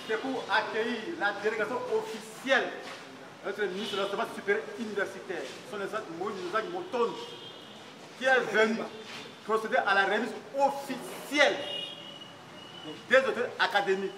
c'est pour accueillir la délégation officielle de notre ministre de l'Enseignement supérieur universitaire, son excellence Moïse Moton, qui est venu procéder à la remise officielle des autorités académiques.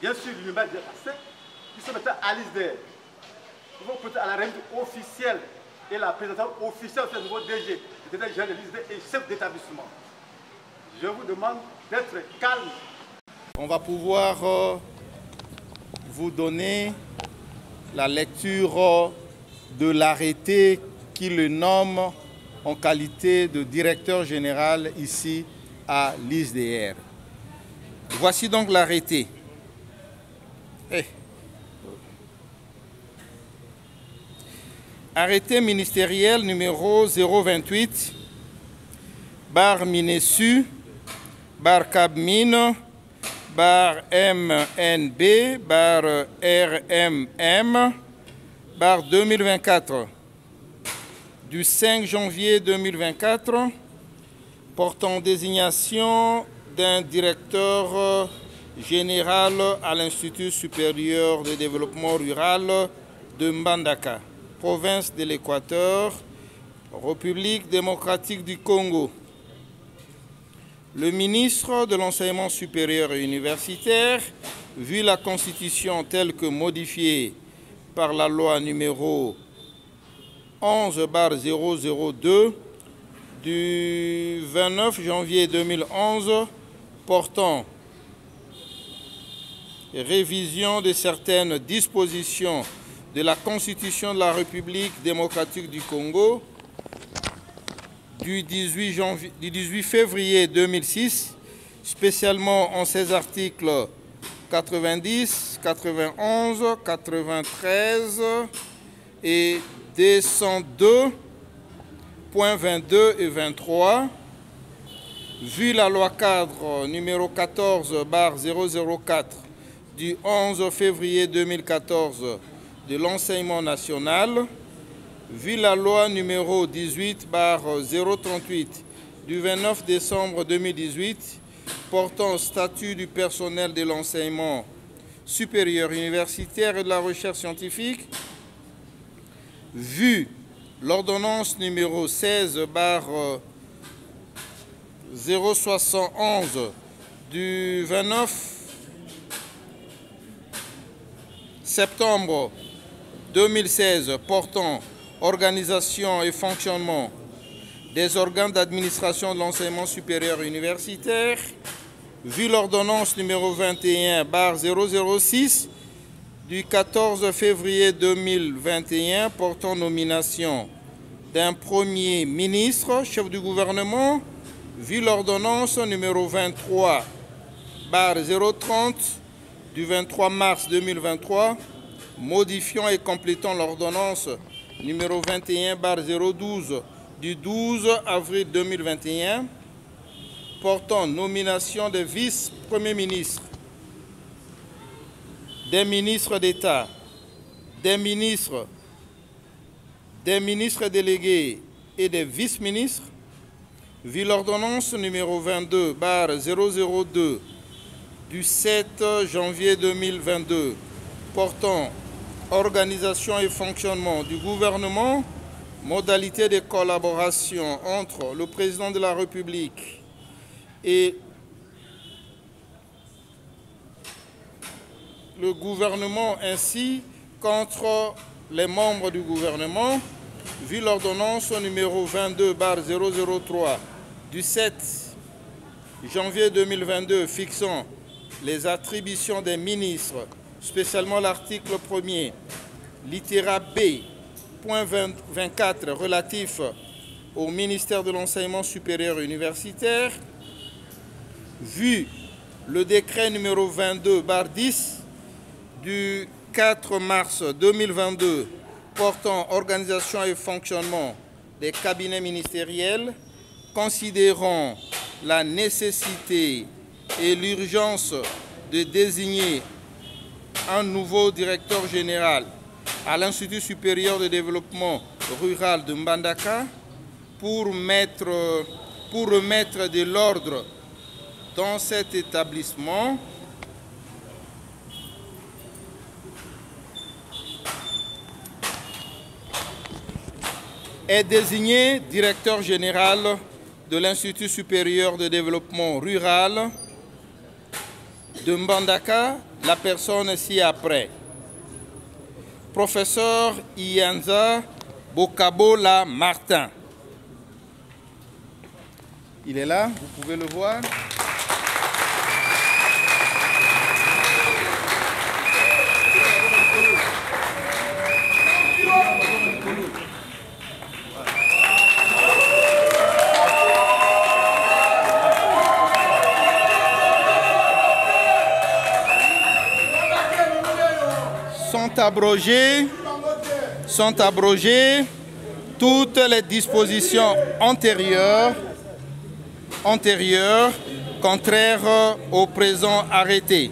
Bien sûr, l'université de passé, qui sont maintenant à l'ISDER. Nous allons procéder à la remise officielle et la présentation officielle de ce nouveau DG, le directeur général de l'ISDER et chef d'établissement. Je vous demande d'être calme. On va pouvoir vous donner la lecture de l'arrêté qui le nomme en qualité de directeur général ici à l'ISDER. Voici donc l'arrêté. Arrêté ministériel numéro 028, bar Minesu, bar Cabmine, bar MNB, bar RMM, bar 2024, du 5 janvier 2024, portant désignation d'un directeur général à l'Institut supérieur de développement rural de Mbandaka, province de l'Équateur, République démocratique du Congo. Le ministre de l'Enseignement supérieur et universitaire, vu la Constitution telle que modifiée par la loi numéro 11/002 du 29 janvier 2011 portant révision de certaines dispositions de la Constitution de la République démocratique du Congo du 18 février 2006, spécialement en ses articles 90, 91, 93 et 202.22 et 23, vu la loi cadre numéro 14/004 du 11 février 2014 de l'enseignement national, vu la loi numéro 18/038 du 29 décembre 2018 portant statut du personnel de l'enseignement supérieur universitaire et de la recherche scientifique, vu l'ordonnance numéro 16/071 du 29 septembre 2016 portant organisation et fonctionnement des organes d'administration de l'enseignement supérieur universitaire, vu l'ordonnance numéro 21/006 du 14 février 2021 portant nomination d'un premier ministre, chef du gouvernement, vu l'ordonnance numéro 23/030 du 23 mars 2023, modifiant et complétant l'ordonnance numéro 21/012 du 12 avril 2021, portant nomination des vice-premiers ministres, des ministres d'État, des ministres délégués et des vice-ministres, vu l'ordonnance numéro 22/002 du 7 janvier 2022 portant organisation et fonctionnement du gouvernement, modalités de collaboration entre le président de la République et le gouvernement ainsi qu'entre les membres du gouvernement, vu l'ordonnance numéro 22/003 du 7 janvier 2022 fixant les attributions des ministres, spécialement l'article 1er, littéra B, point 24 relatif au ministère de l'Enseignement supérieur et universitaire, vu le décret numéro 22/10 du 4 mars 2022 portant organisation et fonctionnement des cabinets ministériels, considérant la nécessité et l'urgence de désigner un nouveau directeur général à l'Institut supérieur de développement rural de Mbandaka pour remettre de l'ordre dans cet établissement, est désigné directeur général de l'Institut supérieur de développement rural de Mbandaka, la personne ci-après. Professeur Ianza Bokabola Martin. Il est là, vous pouvez le voir. Sont abrogées toutes les dispositions antérieures contraires au présent arrêté.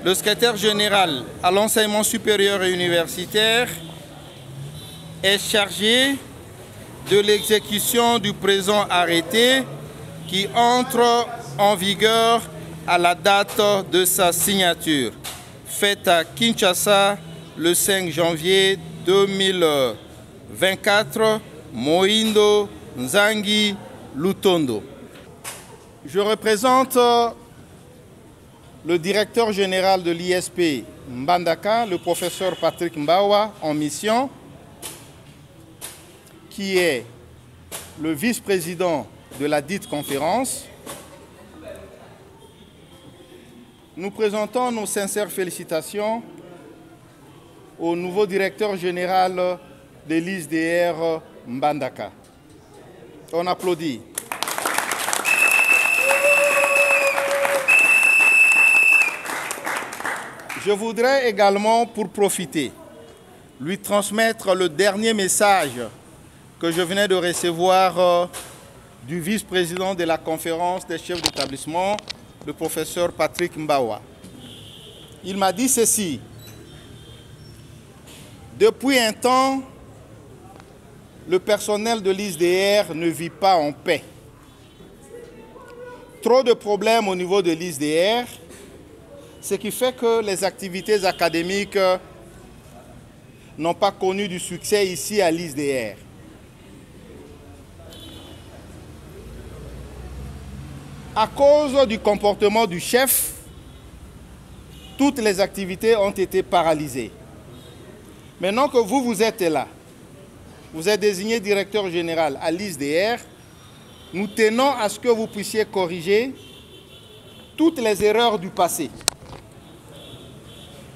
Le secrétaire général à l'enseignement supérieur et universitaire est chargé de l'exécution du présent arrêté qui entre en vigueur à la date de sa signature, faite à Kinshasa le 5 janvier 2024, Moindo Nzangi Lutondo. Je représente le directeur général de l'ISP Mbandaka, le professeur Patrick Mbawa, en mission, qui est le vice-président de la dite conférence. Nous présentons nos sincères félicitations au nouveau directeur général de l'ISDR Mbandaka. On applaudit. Je voudrais également, pour profiter, lui transmettre le dernier message que je venais de recevoir du vice-président de la conférence des chefs d'établissement, le professeur Patrick Mbawa. Il m'a dit ceci: depuis un temps, le personnel de l'ISDR ne vit pas en paix. Trop de problèmes au niveau de l'ISDR, ce qui fait que les activités académiques n'ont pas connu du succès ici à l'ISDR. À cause du comportement du chef, toutes les activités ont été paralysées. Maintenant que vous êtes là, vous êtes désigné directeur général à l'ISDR, nous tenons à ce que vous puissiez corriger toutes les erreurs du passé.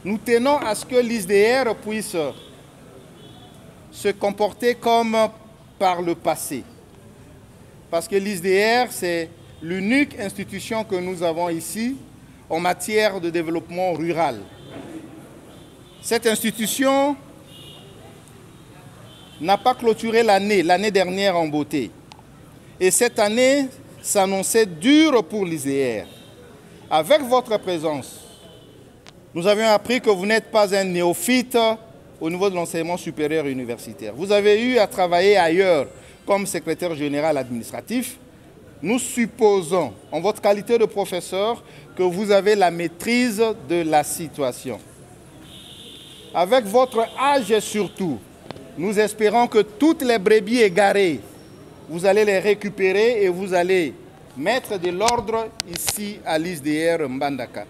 Nous tenons à ce que l'ISDR puisse se comporter comme par le passé. Parce que l'ISDR, c'est l'unique institution que nous avons ici en matière de développement rural. Cette institution n'a pas clôturé l'année dernière en beauté. Et cette année s'annonçait dure pour l'ISDR. Avec votre présence, nous avions appris que vous n'êtes pas un néophyte au niveau de l'enseignement supérieur et universitaire. Vous avez eu à travailler ailleurs comme secrétaire général administratif. Nous supposons, en votre qualité de professeur, que vous avez la maîtrise de la situation. Avec votre âge surtout, nous espérons que toutes les brebis égarées, vous allez les récupérer et vous allez mettre de l'ordre ici à l'ISDR Mbandaka.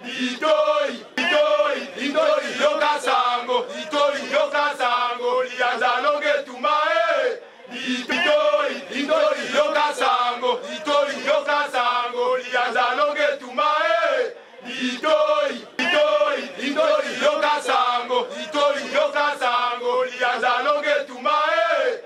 Itoi, Itoi. sango, itoi yoka sango, lianza longe tumae. Itoi yoka sango, itoi yoka sango, lianza longe tumae. Itoi yoka sango, lianza longe tumae.